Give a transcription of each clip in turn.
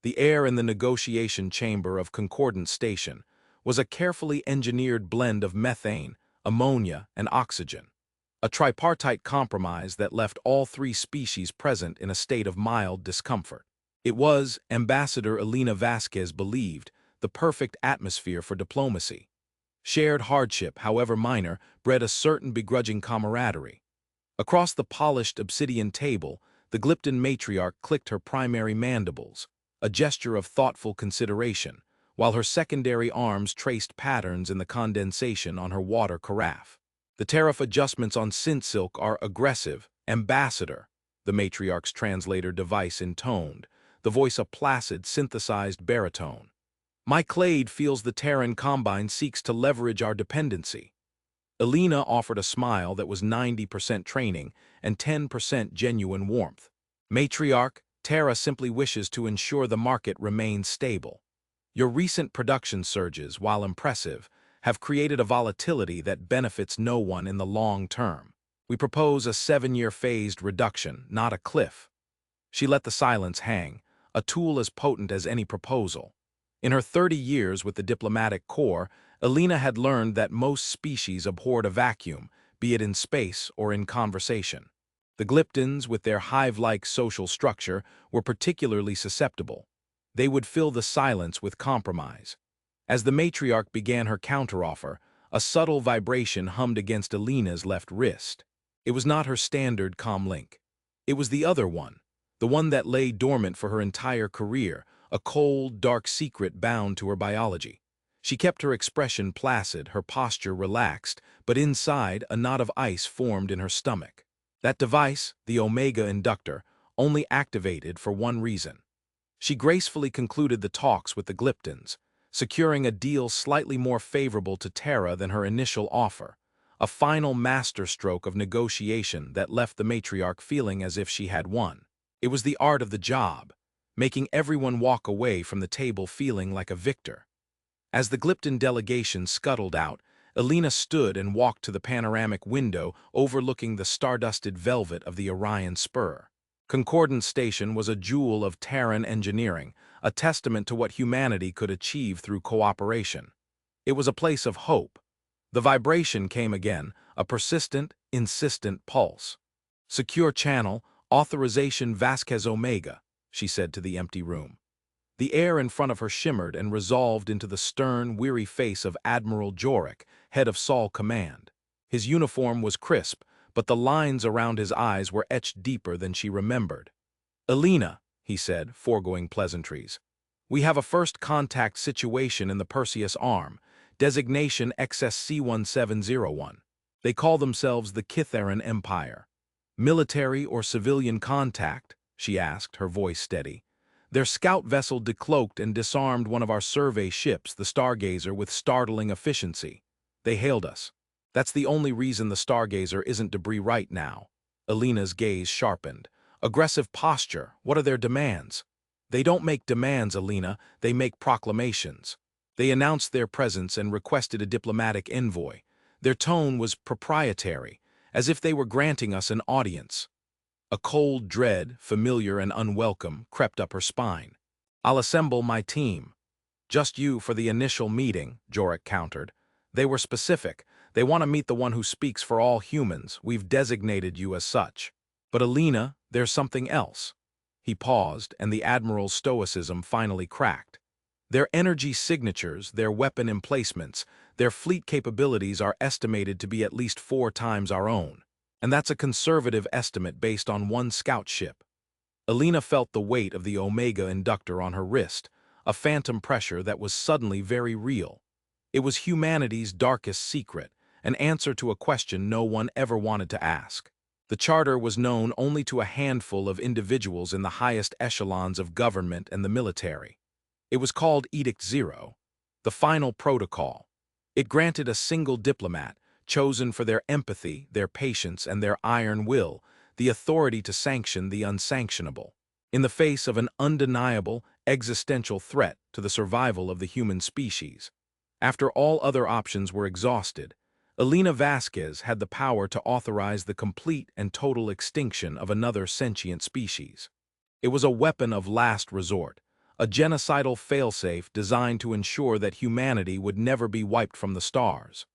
The air in the negotiation chamber of Concordant Station was a carefully engineered blend of methane, ammonia, and oxygen, a tripartite compromise that left all three species present in a state of mild discomfort. It was, Ambassador Elena Vasquez believed, the perfect atmosphere for diplomacy. Shared hardship, however minor, bred a certain begrudging camaraderie. Across the polished obsidian table, the Glypton matriarch clicked her primary mandibles, a gesture of thoughtful consideration, while her secondary arms traced patterns in the condensation on her water carafe. The tariff adjustments on Sint silk are aggressive, Ambassador, the matriarch's translator device intoned, the voice a placid, synthesized baritone. My clade feels the Terran Combine seeks to leverage our dependency. Elena offered a smile that was 90% training and 10% genuine warmth. Matriarch, Terra simply wishes to ensure the market remains stable. Your recent production surges, while impressive, have created a volatility that benefits no one in the long term. We propose a 7-year phased reduction, not a cliff. She let the silence hang, a tool as potent as any proposal. In her 30 years with the diplomatic corps, Elena had learned that most species abhorred a vacuum, be it in space or in conversation. The Glyptons, with their hive-like social structure, were particularly susceptible. They would fill the silence with compromise. As the matriarch began her counteroffer, a subtle vibration hummed against Elena's left wrist. It was not her standard comlink. It was the other one, the one that lay dormant for her entire career, a cold, dark secret bound to her biology. She kept her expression placid, her posture relaxed, but inside, a knot of ice formed in her stomach. That device, the Omega Inductor, only activated for one reason. She gracefully concluded the talks with the Glyptons, securing a deal slightly more favorable to Terra than her initial offer, a final masterstroke of negotiation that left the matriarch feeling as if she had won. It was the art of the job, making everyone walk away from the table feeling like a victor. As the Glypton delegation scuttled out, Elena stood and walked to the panoramic window overlooking the stardusted velvet of the Orion Spur. Concordant Station was a jewel of Terran engineering, a testament to what humanity could achieve through cooperation. It was a place of hope. The vibration came again, a persistent, insistent pulse. "Secure channel, authorization Vasquez Omega," she said to the empty room. The air in front of her shimmered and resolved into the stern, weary face of Admiral Jorik, head of Sol Command. His uniform was crisp, but the lines around his eyes were etched deeper than she remembered. "Elena," he said, foregoing pleasantries, "we have a first contact situation in the Perseus Arm, designation XSC-1701. They call themselves the Kytharan Empire. Military or civilian contact?" she asked, her voice steady. "Their scout vessel decloaked and disarmed one of our survey ships, the Stargazer, with startling efficiency. They hailed us. That's the only reason the Stargazer isn't debris right now." Elena's gaze sharpened. "Aggressive posture, what are their demands?" "They don't make demands, Elena, they make proclamations. They announced their presence and requested a diplomatic envoy. Their tone was proprietary, as if they were granting us an audience." A cold dread, familiar and unwelcome, crept up her spine. "I'll assemble my team." "Just you for the initial meeting," Jorik countered. "They were specific. They want to meet the one who speaks for all humans. We've designated you as such." "But Elena, there's something else." He paused, and the Admiral's stoicism finally cracked. "Their energy signatures, their weapon emplacements, their fleet capabilities are estimated to be at least 4 times our own. And that's a conservative estimate based on one scout ship." Elena felt the weight of the Omega Inductor on her wrist, a phantom pressure that was suddenly very real. It was humanity's darkest secret, an answer to a question no one ever wanted to ask. The charter was known only to a handful of individuals in the highest echelons of government and the military. It was called Edict Zero, the final protocol. It granted a single diplomat, chosen for their empathy, their patience, and their iron will, the authority to sanction the unsanctionable. In the face of an undeniable, existential threat to the survival of the human species. After all other options were exhausted, Elena Vasquez had the power to authorize the complete and total extinction of another sentient species. It was a weapon of last resort, a genocidal failsafe designed to ensure that humanity would never be wiped from the stars.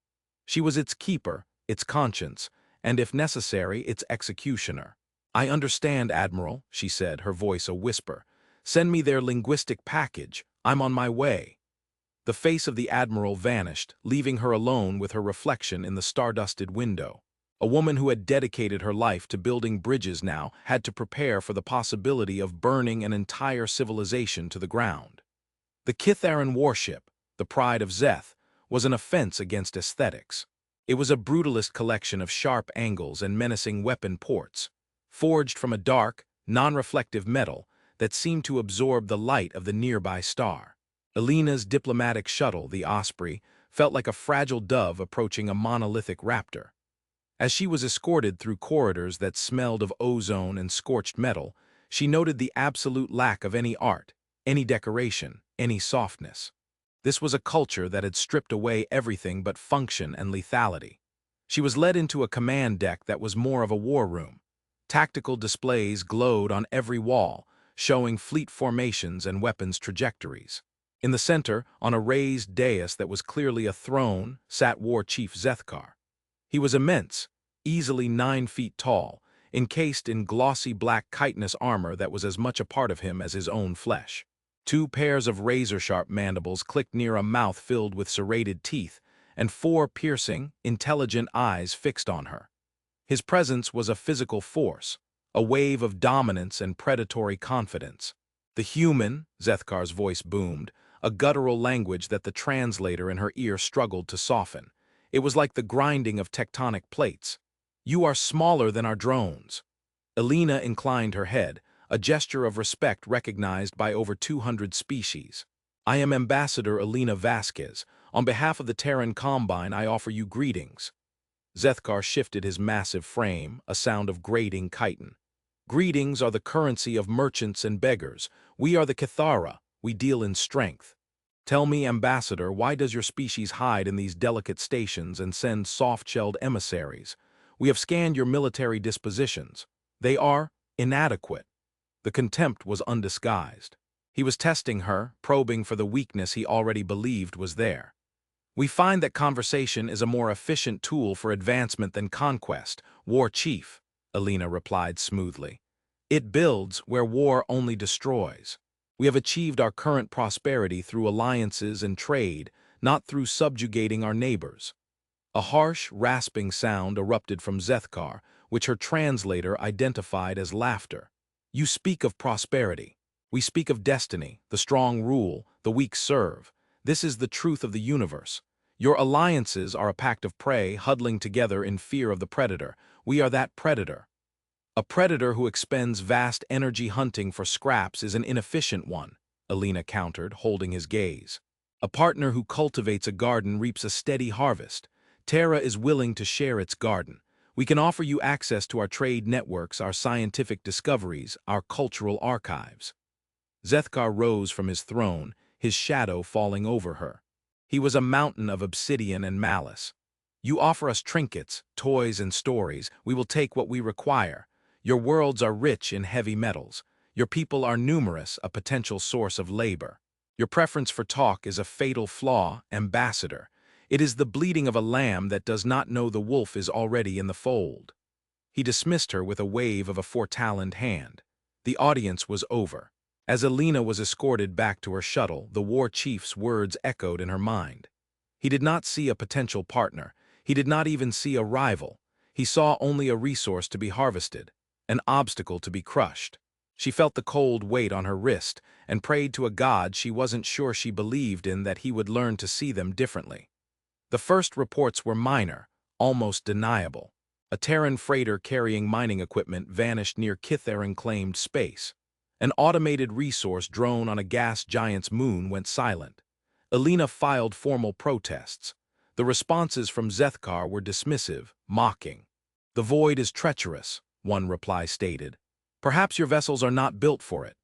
She was its keeper, its conscience, and if necessary, its executioner. "I understand, Admiral," she said, her voice a whisper. "Send me their linguistic package. I'm on my way." The face of the Admiral vanished, leaving her alone with her reflection in the stardusted window. A woman who had dedicated her life to building bridges now had to prepare for the possibility of burning an entire civilization to the ground. The Kytharan warship, the pride of Szeth, was an offense against aesthetics. It was a brutalist collection of sharp angles and menacing weapon ports, forged from a dark, non-reflective metal that seemed to absorb the light of the nearby star. Elena's diplomatic shuttle, the Osprey, felt like a fragile dove approaching a monolithic raptor. As she was escorted through corridors that smelled of ozone and scorched metal, she noted the absolute lack of any art, any decoration, any softness. This was a culture that had stripped away everything but function and lethality. She was led into a command deck that was more of a war room. Tactical displays glowed on every wall, showing fleet formations and weapons trajectories. In the center, on a raised dais that was clearly a throne, sat War Chief Szethkar. He was immense, easily 9 feet tall, encased in glossy black chitinous armor that was as much a part of him as his own flesh. 2 pairs of razor-sharp mandibles clicked near a mouth filled with serrated teeth, and 4 piercing, intelligent eyes fixed on her. His presence was a physical force, a wave of dominance and predatory confidence. "The human," Szethkar's voice boomed, a guttural language that the translator in her ear struggled to soften. It was like the grinding of tectonic plates. "You are smaller than our drones." Elena inclined her head, a gesture of respect recognized by over 200 species. "I am Ambassador Elena Vasquez. On behalf of the Terran Combine, I offer you greetings." Szethkar shifted his massive frame, a sound of grating chitin. "Greetings are the currency of merchants and beggars. We are the Kythara. We deal in strength. Tell me, Ambassador, why does your species hide in these delicate stations and send soft-shelled emissaries? We have scanned your military dispositions. They are inadequate." The contempt was undisguised. He was testing her, probing for the weakness he already believed was there. "We find that conversation is a more efficient tool for advancement than conquest, War Chief," Elena replied smoothly. "It builds where war only destroys. We have achieved our current prosperity through alliances and trade, not through subjugating our neighbors." A harsh, rasping sound erupted from Szethkar, which her translator identified as laughter. "You speak of prosperity. We speak of destiny. The strong rule, the weak serve. This is the truth of the universe. Your alliances are a pact of prey huddling together in fear of the predator. We are that predator." "A predator who expends vast energy hunting for scraps is an inefficient one," Elena countered, holding his gaze. "A partner who cultivates a garden reaps a steady harvest. Terra is willing to share its garden. We can offer you access to our trade networks, our scientific discoveries, our cultural archives." Szethkar rose from his throne, his shadow falling over her. He was a mountain of obsidian and malice. "You offer us trinkets, toys, and stories. We will take what we require. Your worlds are rich in heavy metals. Your people are numerous, a potential source of labor. Your preference for talk is a fatal flaw, Ambassador. It is the bleating of a lamb that does not know the wolf is already in the fold." He dismissed her with a wave of a 4-taloned hand. The audience was over. As Elena was escorted back to her shuttle, the war chief's words echoed in her mind. He did not see a potential partner. He did not even see a rival. He saw only a resource to be harvested, an obstacle to be crushed. She felt the cold weight on her wrist and prayed to a god she wasn't sure she believed in that he would learn to see them differently. The first reports were minor, almost deniable. A Terran freighter carrying mining equipment vanished near Kytharan-claimed space. An automated resource drone on a gas giant's moon went silent. Elena filed formal protests. The responses from Szethkar were dismissive, mocking. "The void is treacherous," one reply stated. "Perhaps your vessels are not built for it."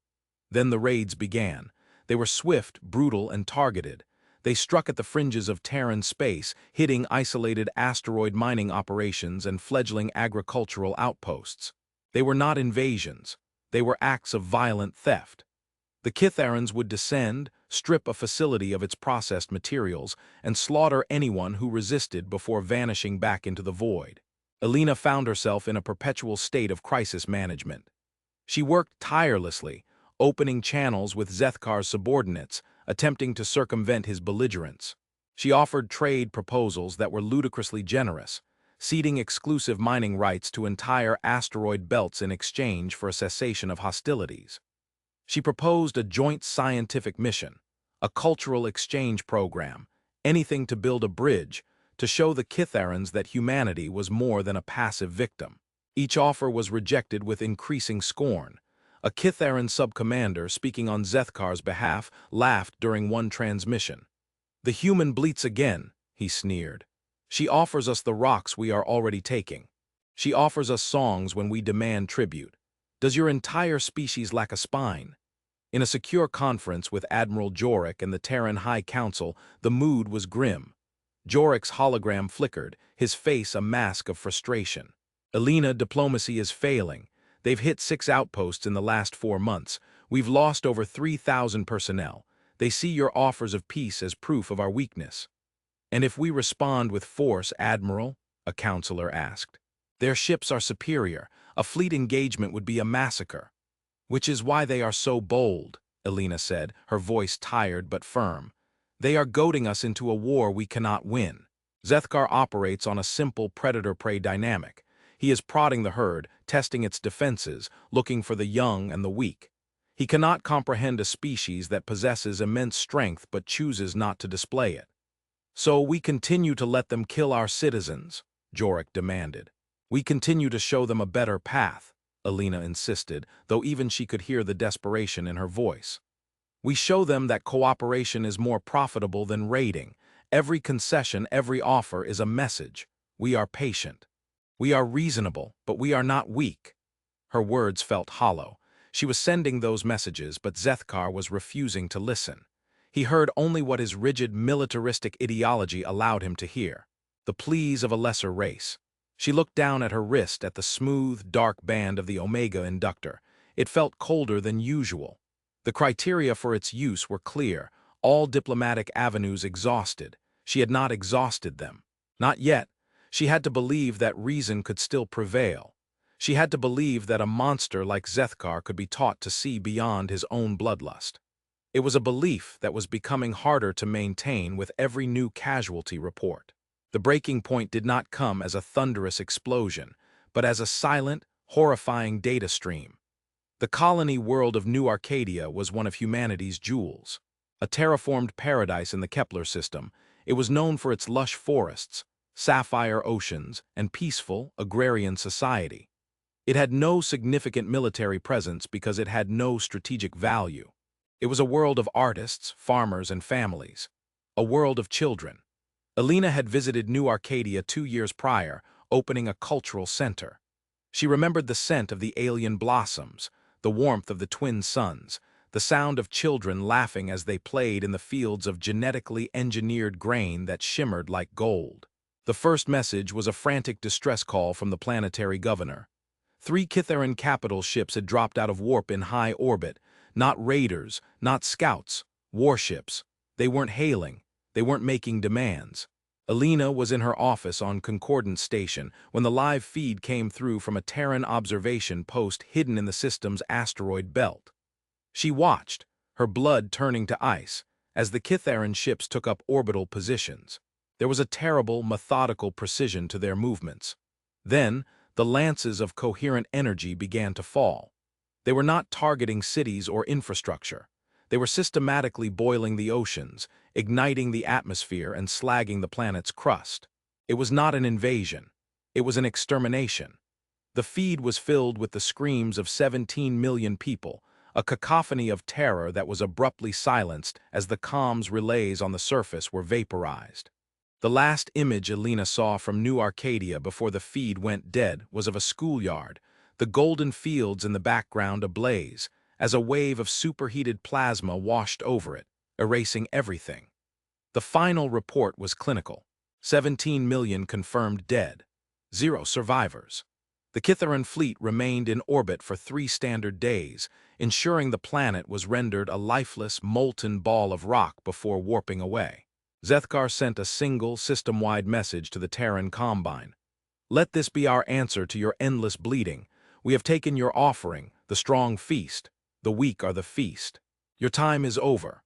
Then the raids began. They were swift, brutal, and targeted. They struck at the fringes of Terran space, hitting isolated asteroid mining operations and fledgling agricultural outposts. They were not invasions. They were acts of violent theft. The Kytharans would descend, strip a facility of its processed materials, and slaughter anyone who resisted before vanishing back into the void. Elena found herself in a perpetual state of crisis management. She worked tirelessly, opening channels with Zethkar's subordinates, attempting to circumvent his belligerence. She offered trade proposals that were ludicrously generous, ceding exclusive mining rights to entire asteroid belts in exchange for a cessation of hostilities. She proposed a joint scientific mission, a cultural exchange program, anything to build a bridge, to show the Kytharans that humanity was more than a passive victim. Each offer was rejected with increasing scorn. A Kytharan sub-commander speaking on Zethkar's behalf laughed during one transmission. "The human bleats again," he sneered. "She offers us the rocks we are already taking. She offers us songs when we demand tribute. Does your entire species lack a spine?" In a secure conference with Admiral Jorik and the Terran High Council, the mood was grim. Jorik's hologram flickered, his face a mask of frustration. "Elena, diplomacy is failing. They've hit 6 outposts in the last 4 months. We've lost over 3,000 personnel. They see your offers of peace as proof of our weakness." "And if we respond with force, Admiral?" a counselor asked. "Their ships are superior. A fleet engagement would be a massacre." "Which is why they are so bold," Elena said, her voice tired but firm. "They are goading us into a war we cannot win. Zethkar operates on a simple predator-prey dynamic. He is prodding the herd, testing its defenses, looking for the young and the weak. He cannot comprehend a species that possesses immense strength but chooses not to display it." "So we continue to let them kill our citizens?" Jorik demanded. "We continue to show them a better path," Elena insisted, though even she could hear the desperation in her voice. "We show them that cooperation is more profitable than raiding. Every concession, every offer is a message. We are patient. We are reasonable, but we are not weak." Her words felt hollow. She was sending those messages, but Zethkar was refusing to listen. He heard only what his rigid militaristic ideology allowed him to hear. The pleas of a lesser race. She looked down at her wrist at the smooth, dark band of the Omega inductor. It felt colder than usual. The criteria for its use were clear, all diplomatic avenues exhausted. She had not exhausted them. Not yet. She had to believe that reason could still prevail. She had to believe that a monster like Zethkar could be taught to see beyond his own bloodlust. It was a belief that was becoming harder to maintain with every new casualty report. The breaking point did not come as a thunderous explosion, but as a silent, horrifying data stream. The colony world of New Arcadia was one of humanity's jewels. A terraformed paradise in the Kepler system, it was known for its lush forests, sapphire oceans, and peaceful, agrarian society. It had no significant military presence because it had no strategic value. It was a world of artists, farmers, and families. A world of children. Elena had visited New Arcadia 2 years prior, opening a cultural center. She remembered the scent of the alien blossoms, the warmth of the twin suns, the sound of children laughing as they played in the fields of genetically engineered grain that shimmered like gold. The first message was a frantic distress call from the planetary governor. 3 Kytharan capital ships had dropped out of warp in high orbit. Not raiders, not scouts, warships. They weren't hailing. They weren't making demands. Elena was in her office on Concordance Station when the live feed came through from a Terran observation post hidden in the system's asteroid belt. She watched, her blood turning to ice, as the Kytharan ships took up orbital positions. There was a terrible, methodical precision to their movements. Then, the lances of coherent energy began to fall. They were not targeting cities or infrastructure. They were systematically boiling the oceans, igniting the atmosphere and slagging the planet's crust. It was not an invasion. It was an extermination. The feed was filled with the screams of 17 million people, a cacophony of terror that was abruptly silenced as the comms relays on the surface were vaporized. The last image Elena saw from New Arcadia before the feed went dead was of a schoolyard, the golden fields in the background ablaze, as a wave of superheated plasma washed over it, erasing everything. The final report was clinical. 17 million confirmed dead. 0 survivors. The Kytharan fleet remained in orbit for 3 standard days, ensuring the planet was rendered a lifeless, molten ball of rock before warping away. Zethkar sent a single, system-wide message to the Terran Combine. "Let this be our answer to your endless bleeding. We have taken your offering, the strong feast. The weak are the feast. Your time is over."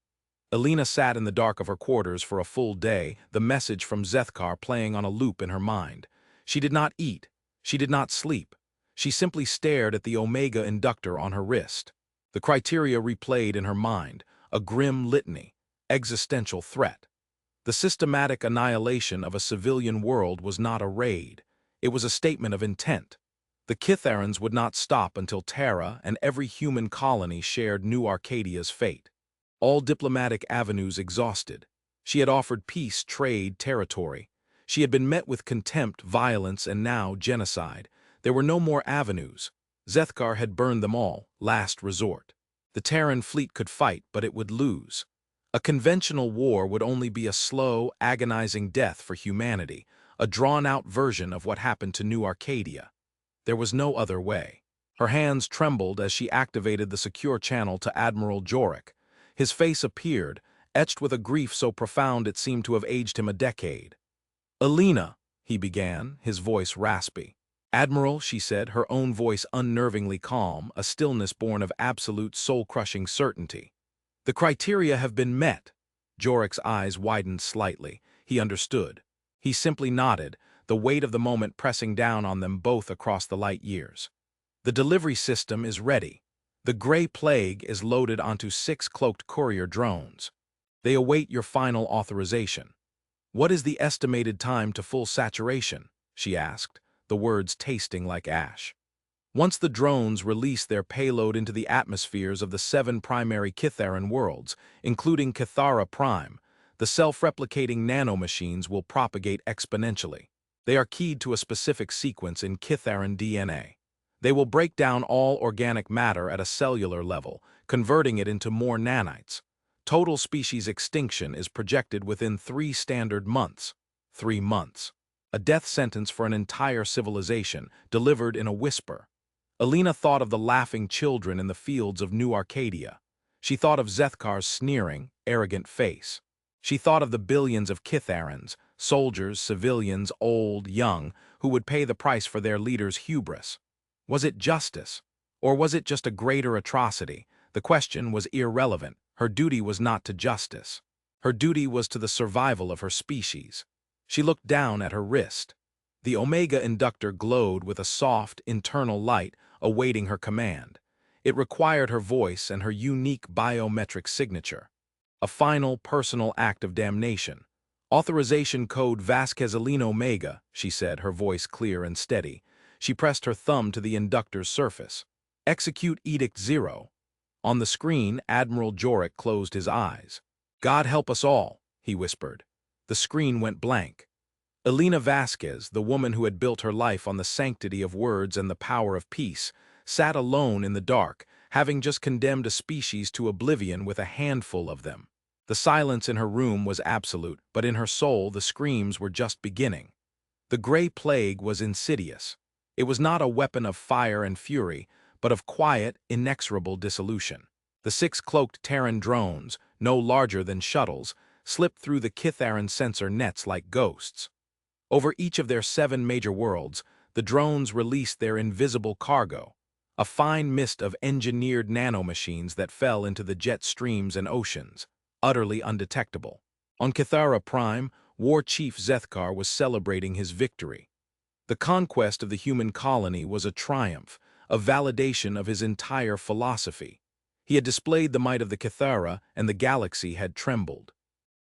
Elena sat in the dark of her quarters for a full day, the message from Zethkar playing on a loop in her mind. She did not eat. She did not sleep. She simply stared at the Omega inductor on her wrist. The criteria replayed in her mind, a grim litany, existential threat. The systematic annihilation of a civilian world was not a raid. It was a statement of intent. The Kytharans would not stop until Terra and every human colony shared New Arcadia's fate. All diplomatic avenues exhausted. She had offered peace, trade, territory. She had been met with contempt, violence, and now genocide. There were no more avenues. Zethkar had burned them all, last resort. The Terran fleet could fight, but it would lose. A conventional war would only be a slow, agonizing death for humanity, a drawn-out version of what happened to New Arcadia. There was no other way. Her hands trembled as she activated the secure channel to Admiral Jorik. His face appeared, etched with a grief so profound it seemed to have aged him a decade. "Elena," he began, his voice raspy. "Admiral," she said, her own voice unnervingly calm, a stillness born of absolute soul-crushing certainty. "The criteria have been met." Jorik's eyes widened slightly. He understood. He simply nodded, the weight of the moment pressing down on them both across the light years. "The delivery system is ready. The Gray Plague is loaded onto 6 cloaked courier drones. They await your final authorization." "What is the estimated time to full saturation?" she asked, the words tasting like ash. "Once the drones release their payload into the atmospheres of the 7 primary Kytharan worlds, including Kythara Prime, the self-replicating nanomachines will propagate exponentially. They are keyed to a specific sequence in Kytharan DNA. They will break down all organic matter at a cellular level, converting it into more nanites. Total species extinction is projected within 3 standard months. 3 months. A death sentence for an entire civilization, delivered in a whisper. Elena thought of the laughing children in the fields of New Arcadia. She thought of Zethkar's sneering, arrogant face. She thought of the billions of Kytharans, soldiers, civilians, old, young, who would pay the price for their leader's hubris. Was it justice? Or was it just a greater atrocity? The question was irrelevant. Her duty was not to justice. Her duty was to the survival of her species. She looked down at her wrist. The Omega inductor glowed with a soft, internal light, awaiting her command. It required her voice and her unique biometric signature. A final, personal act of damnation. "Authorization code Vasquez Elena Omega," she said, her voice clear and steady. She pressed her thumb to the inductor's surface. "Execute Edict Zero." On the screen, Admiral Jorik closed his eyes. "God help us all," he whispered. The screen went blank. Elena Vasquez, the woman who had built her life on the sanctity of words and the power of peace, sat alone in the dark, having just condemned a species to oblivion with a handful of them. The silence in her room was absolute, but in her soul the screams were just beginning. The Gray Plague was insidious. It was not a weapon of fire and fury, but of quiet, inexorable dissolution. The 6 cloaked Terran drones, no larger than shuttles, slipped through the Kytharan sensor nets like ghosts. Over each of their 7 major worlds, the drones released their invisible cargo, a fine mist of engineered nanomachines that fell into the jet streams and oceans, utterly undetectable. On Kythara Prime, War Chief Zethkar was celebrating his victory. The conquest of the human colony was a triumph, a validation of his entire philosophy. He had displayed the might of the Kythara, and the galaxy had trembled.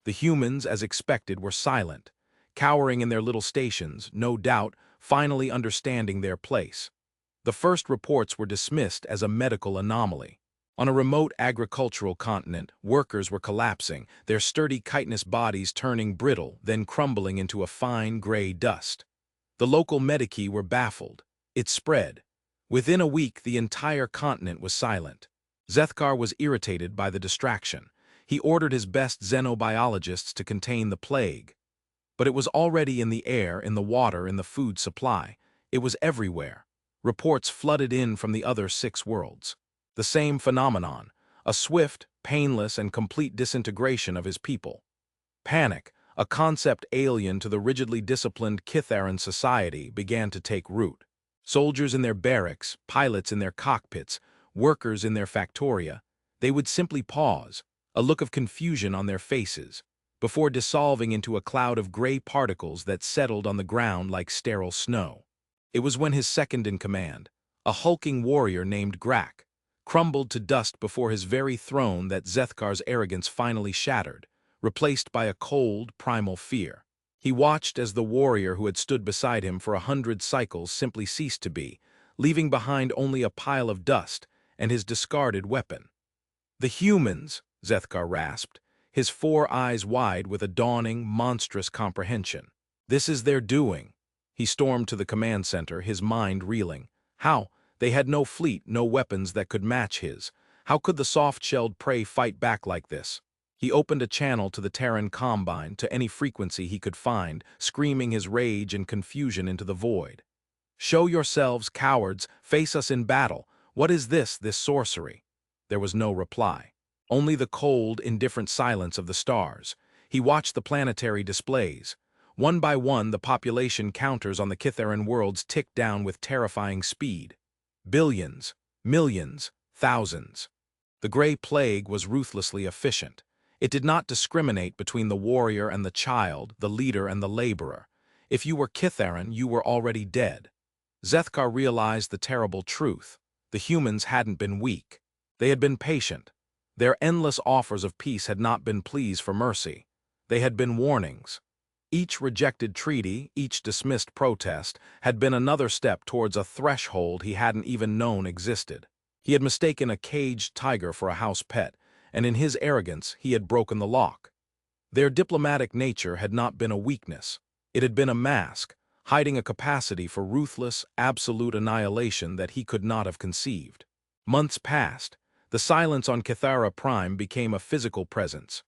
The humans, as expected, were silent, cowering in their little stations, no doubt, finally understanding their place. The first reports were dismissed as a medical anomaly. On a remote agricultural continent, workers were collapsing, their sturdy chitinous bodies turning brittle, then crumbling into a fine gray dust. The local medici were baffled. It spread. Within a week, the entire continent was silent. Zethkar was irritated by the distraction. He ordered his best xenobiologists to contain the plague. But it was already in the air, in the water, in the food supply. It was everywhere. Reports flooded in from the other 6 worlds. The same phenomenon, a swift, painless, and complete disintegration of his people. Panic, a concept alien to the rigidly disciplined Kytharan society, began to take root. Soldiers in their barracks, pilots in their cockpits, workers in their factoria, they would simply pause, a look of confusion on their faces, before dissolving into a cloud of gray particles that settled on the ground like sterile snow. It was when his second-in-command, a hulking warrior named Grak, crumbled to dust before his very throne that Zethkar's arrogance finally shattered, replaced by a cold, primal fear. He watched as the warrior who had stood beside him for 100 cycles simply ceased to be, leaving behind only a pile of dust and his discarded weapon. "The humans," Zethkar rasped, his 4 eyes wide with a dawning, monstrous comprehension. "This is their doing." He stormed to the command center, his mind reeling. How? They had no fleet, no weapons that could match his. How could the soft-shelled prey fight back like this? He opened a channel to the Terran Combine, to any frequency he could find, screaming his rage and confusion into the void. "Show yourselves, cowards! Face us in battle! What is this sorcery?" There was no reply. Only the cold, indifferent silence of the stars. He watched the planetary displays. One by one, the population counters on the Kytharan worlds ticked down with terrifying speed. Billions, millions, thousands. The Gray Plague was ruthlessly efficient. It did not discriminate between the warrior and the child, the leader and the laborer. If you were Kytharan, you were already dead. Zethkar realized the terrible truth. The humans hadn't been weak. They had been patient. Their endless offers of peace had not been pleas for mercy. They had been warnings. Each rejected treaty, each dismissed protest, had been another step towards a threshold he hadn't even known existed. He had mistaken a caged tiger for a house pet, and in his arrogance he had broken the lock. Their diplomatic nature had not been a weakness. It had been a mask, hiding a capacity for ruthless, absolute annihilation that he could not have conceived. Months passed. The silence on Kythara Prime became a physical presence.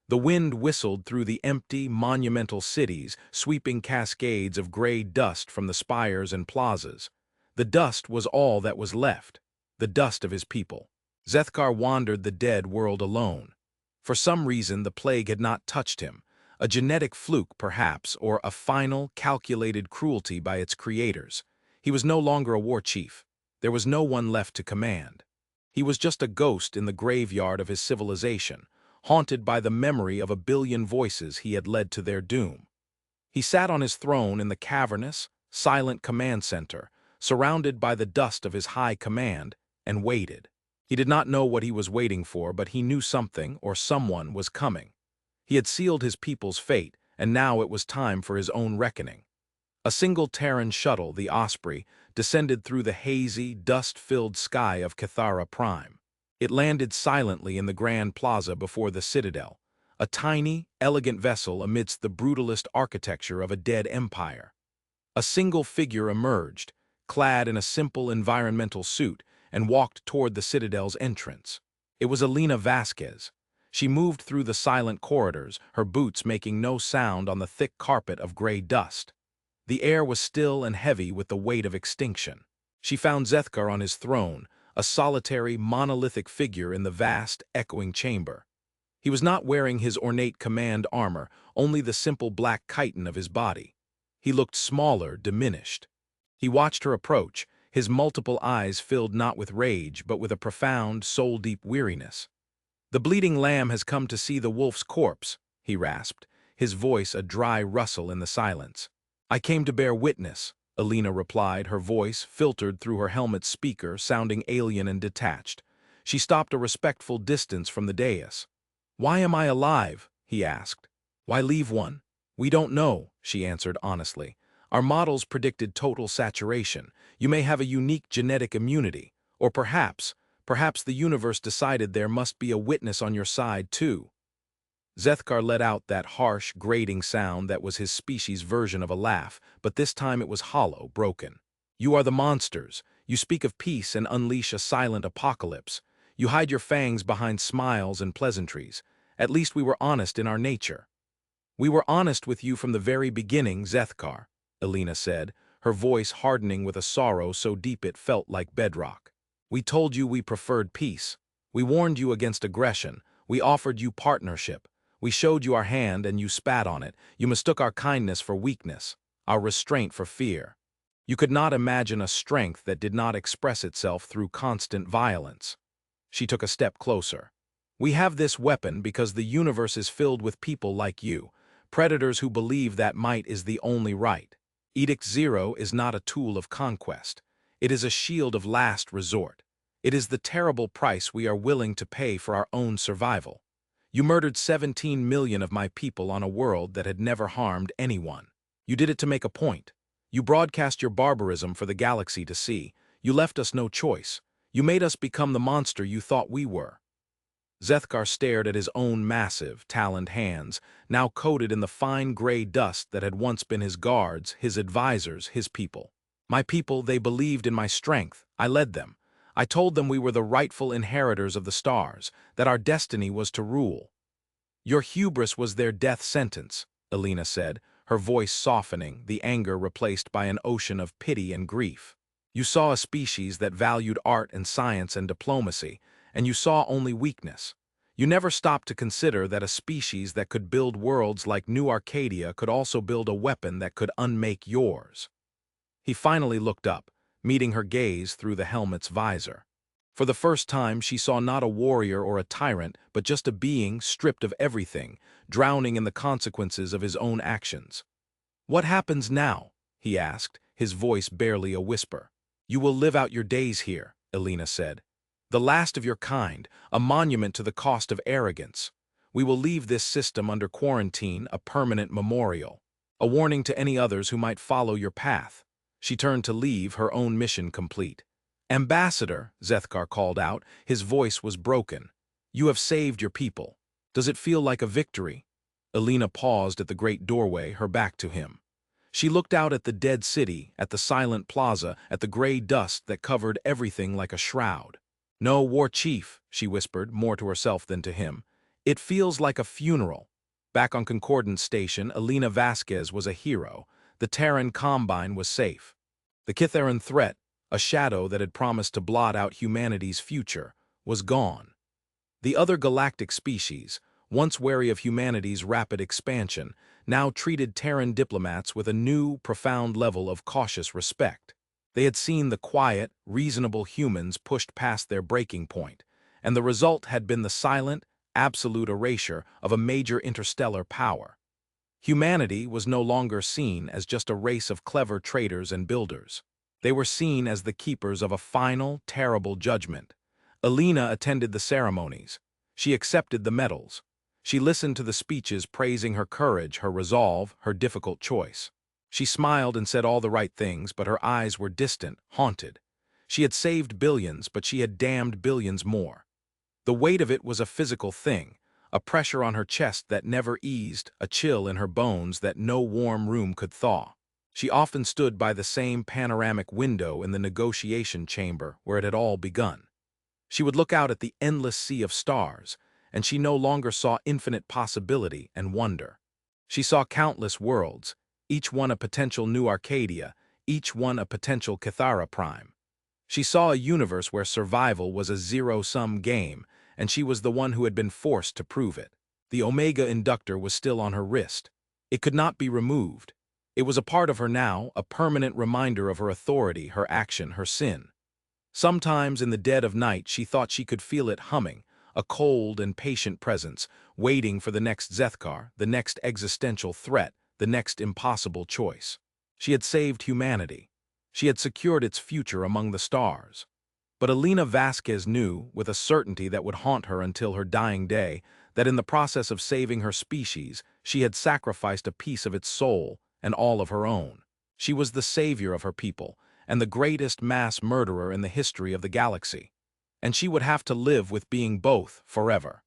The wind whistled through the empty, monumental cities, sweeping cascades of gray dust from the spires and plazas. The dust was all that was left, the dust of his people. Zethkar wandered the dead world alone. For some reason, the plague had not touched him, a genetic fluke perhaps, or a final, calculated cruelty by its creators. He was no longer a war chief. There was no one left to command. He was just a ghost in the graveyard of his civilization, haunted by the memory of a billion voices he had led to their doom. He sat on his throne in the cavernous, silent command center, surrounded by the dust of his high command, and waited. He did not know what he was waiting for, but he knew something or someone was coming. He had sealed his people's fate, and now it was time for his own reckoning. A single Terran shuttle, the Osprey, descended through the hazy, dust-filled sky of Kythara Prime. It landed silently in the Grand Plaza before the Citadel, a tiny, elegant vessel amidst the brutalist architecture of a dead empire. A single figure emerged, clad in a simple environmental suit, and walked toward the Citadel's entrance. It was Elena Vasquez. She moved through the silent corridors, her boots making no sound on the thick carpet of gray dust. The air was still and heavy with the weight of extinction. She found Zethkar on his throne, a solitary, monolithic figure in the vast, echoing chamber. He was not wearing his ornate command armor, only the simple black chitin of his body. He looked smaller, diminished. He watched her approach, his multiple eyes filled not with rage, but with a profound, soul-deep weariness. "The bleeding lamb has come to see the wolf's corpse," he rasped, his voice a dry rustle in the silence. "I came to bear witness," Elena replied, her voice, filtered through her helmet speaker, sounding alien and detached. She stopped a respectful distance from the dais. "Why am I alive?" he asked. "Why leave one?" "We don't know," she answered honestly. "Our models predicted total saturation. You may have a unique genetic immunity. Or perhaps the universe decided there must be a witness on your side, too." Zethkar let out that harsh, grating sound that was his species' version of a laugh, but this time it was hollow, broken. "You are the monsters. You speak of peace and unleash a silent apocalypse. You hide your fangs behind smiles and pleasantries. At least we were honest in our nature." "We were honest with you from the very beginning, Zethkar," Elena said, her voice hardening with a sorrow so deep it felt like bedrock. "We told you we preferred peace. We warned you against aggression. We offered you partnership. We showed you our hand and you spat on it. You mistook our kindness for weakness, our restraint for fear. You could not imagine a strength that did not express itself through constant violence." She took a step closer. "We have this weapon because the universe is filled with people like you, predators who believe that might is the only right. Edict Zero is not a tool of conquest. It is a shield of last resort. It is the terrible price we are willing to pay for our own survival. You murdered 17 million of my people on a world that had never harmed anyone. You did it to make a point. You broadcast your barbarism for the galaxy to see. You left us no choice. You made us become the monster you thought we were." Zethkar stared at his own massive, taloned hands, now coated in the fine gray dust that had once been his guards, his advisors, his people. "My people, they believed in my strength. I led them. I told them we were the rightful inheritors of the stars, that our destiny was to rule." "Your hubris was their death sentence," Elena said, her voice softening, the anger replaced by an ocean of pity and grief. "You saw a species that valued art and science and diplomacy, and you saw only weakness. You never stopped to consider that a species that could build worlds like New Arcadia could also build a weapon that could unmake yours." He finally looked up, meeting her gaze through the helmet's visor. For the first time, she saw not a warrior or a tyrant, but just a being stripped of everything, drowning in the consequences of his own actions. "What happens now?" he asked, his voice barely a whisper. "You will live out your days here," Elena said. "The last of your kind, a monument to the cost of arrogance. We will leave this system under quarantine, a permanent memorial, a warning to any others who might follow your path." She turned to leave, her own mission complete. "Ambassador," Zethkar called out, his voice was broken. "You have saved your people. Does it feel like a victory?" Elena paused at the great doorway, her back to him. She looked out at the dead city, at the silent plaza, at the gray dust that covered everything like a shroud. "No, War Chief," she whispered, more to herself than to him. "It feels like a funeral." Back on Concordance Station, Elena Vasquez was a hero. The Terran Combine was safe. The Kytharan threat, a shadow that had promised to blot out humanity's future, was gone. The other galactic species, once wary of humanity's rapid expansion, now treated Terran diplomats with a new, profound level of cautious respect. They had seen the quiet, reasonable humans pushed past their breaking point, and the result had been the silent, absolute erasure of a major interstellar power. Humanity was no longer seen as just a race of clever traders and builders. They were seen as the keepers of a final, terrible judgment. Elena attended the ceremonies. She accepted the medals. She listened to the speeches praising her courage, her resolve, her difficult choice. She smiled and said all the right things, but her eyes were distant, haunted. She had saved billions, but she had damned billions more. The weight of it was a physical thing, a pressure on her chest that never eased, a chill in her bones that no warm room could thaw. She often stood by the same panoramic window in the negotiation chamber where it had all begun. She would look out at the endless sea of stars, and she no longer saw infinite possibility and wonder. She saw countless worlds, each one a potential New Arcadia, each one a potential Kythara Prime. She saw a universe where survival was a zero-sum game, and she was the one who had been forced to prove it. The Omega inductor was still on her wrist. It could not be removed. It was a part of her now, a permanent reminder of her authority, her action, her sin. Sometimes in the dead of night she thought she could feel it humming, a cold and patient presence, waiting for the next Zethkar, the next existential threat, the next impossible choice. She had saved humanity. She had secured its future among the stars. But Elena Vasquez knew, with a certainty that would haunt her until her dying day, that in the process of saving her species, she had sacrificed a piece of its soul and all of her own. She was the savior of her people, and the greatest mass murderer in the history of the galaxy. And she would have to live with being both forever.